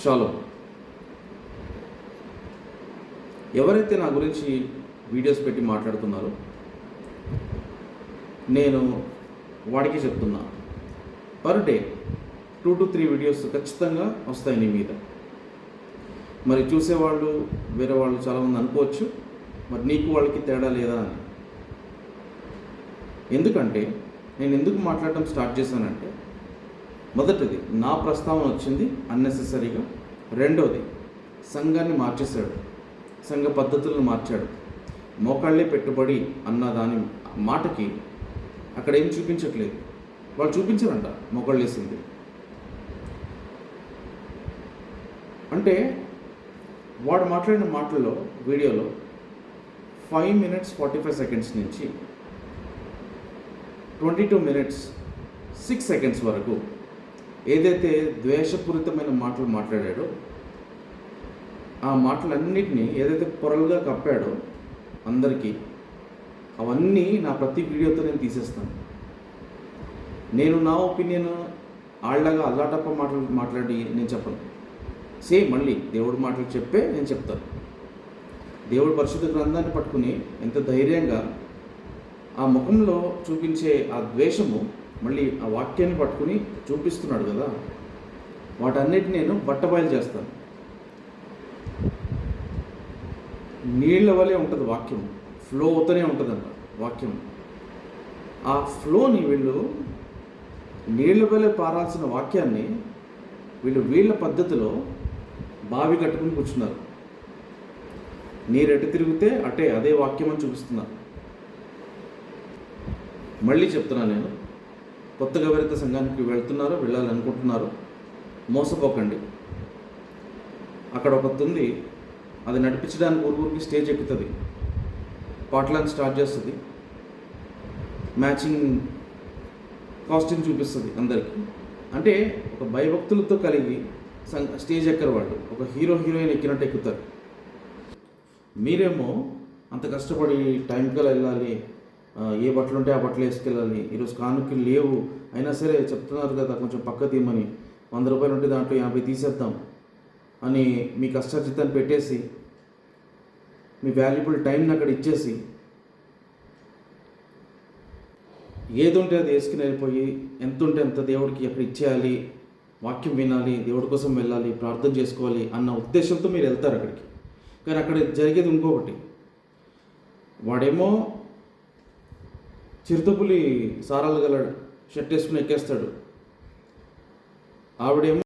Shalom. ఎవరైతే నా గురించి వీడియోస్ పెట్టి మాట్లాడుతున్నారో నేను వాడికి చెప్తున్నా, పర్ డే 2 to 3 వీడియోస్ ఖచ్చితంగా వస్తాయి నీ మీద. మరి చూసేవాళ్ళు వేరే వాళ్ళు చాలామంది అనుకోవచ్చు, మరి నీకు వాళ్ళకి తేడా లేదా అని. ఎందుకంటే నేను ఎందుకు మాట్లాడటం స్టార్ట్ చేశానంటే, మొదటిది నా ప్రస్తావన వచ్చింది అన్నెసెసరీగా. రెండోది సంఘాన్ని మార్చేశాడు, సంఘ పద్ధతులను మార్చాడు. మోకాళ్ళే పెట్టుబడి అన్న దాని మాటకి అక్కడ ఏం చూపించట్లేదు. వాళ్ళు చూపించారంట మోకాళ్ళు వేసింది. అంటే వాడు మాట్లాడిన మాటల్లో వీడియోలో 5 minutes 45 seconds నుంచి 22 minutes 6 seconds వరకు ఏదైతే ద్వేషపూరితమైన మాటలు మాట్లాడాడో, ఆ మాటలన్నిటినీ ఏదైతే పొరలుగా కప్పాడో అందరికీ, అవన్నీ నా ప్రతి వీడియోతో నేను తీసేస్తాను. నేను నా ఒపీనియన్ ఆళ్ళగా అల్లాటప్ప మాట్లాడి నేను చెప్పను. సేమ్ మళ్ళీ దేవుడి మాటలు చెప్పే నేను చెప్తాను. దేవుడి పరిశుద్ధ గ్రంథాన్ని పట్టుకుని ఎంత ధైర్యంగా ఆ ముఖంలో చూపించే ఆ ద్వేషము మళ్ళీ ఆ వాక్యాన్ని పట్టుకుని చూపిస్తున్నాడు కదా, వాటన్నిటిని నేను బట్టబయలు చేస్తాను. నీళ్ల వలె ఉంటుంది వాక్యం, ఫ్లో అవుతూనే ఉంటుందంట వాక్యం. ఆ ఫ్లోని వీళ్ళు నీళ్ల వలె పారాల్సిన వాక్యాన్ని వీళ్ళ పద్ధతిలో బావి కట్టుకుని కూర్చున్నారు. నీరు ఎటు తిరిగితే అటే అదే వాక్యం అని చూపిస్తున్నారు. మళ్ళీ చెప్తున్నాను, నేను కొత్తగా ఎవరైతే సంఘానికి వెళ్తున్నారో, వెళ్ళాలనుకుంటున్నారో, మోసపోకండి. అక్కడ ఒకటి ఉంది, అది నడిపించడానికి ఊరికి స్టేజ్ ఎక్కుతుంది, పాటలను స్టార్ట్ చేస్తుంది, మ్యాచింగ్ కాస్ట్యూమ్ చూపిస్తుంది అందరికీ. అంటే ఒక భయభక్తులతో కలిగి స్టేజ్ ఎక్కరు వాళ్ళు, ఒక హీరోయిన్ ఎక్కినట్టు ఎక్కుతారు. మీరేమో అంత కష్టపడి టైంకి వెళ్ళాలి, ఏ బట్టలు ఉంటే ఆ బట్టలు వేసుకెళ్ళాలి, ఈరోజు కానుకలు లేవు అయినా సరే చెప్తున్నారు కదా కొంచెం పక్క తీయమని, 100 రూపాయలు ఉంటే దాంట్లో 50 తీసేద్దాం అని మీ కష్టార్జితాన్ని పెట్టేసి, మీ వాల్యుబుల్ టైంని అక్కడ ఇచ్చేసి, ఏది ఉంటే అది వేసుకుని వెళ్ళిపోయి, ఎంత ఉంటే అంత దేవుడికి అక్కడ ఇచ్చేయాలి, వాక్యం వినాలి, దేవుడి కోసం వెళ్ళాలి, ప్రార్థన చేసుకోవాలి అన్న ఉద్దేశంతో మీరు వెళ్తారు అక్కడికి. కానీ అక్కడ జరిగేది ఇంకొకటి. వాడేమో చిరుతపులి సారాలు గల షర్ట్ వేసుకుని ఎక్కేస్తాడు, ఆవిడేమో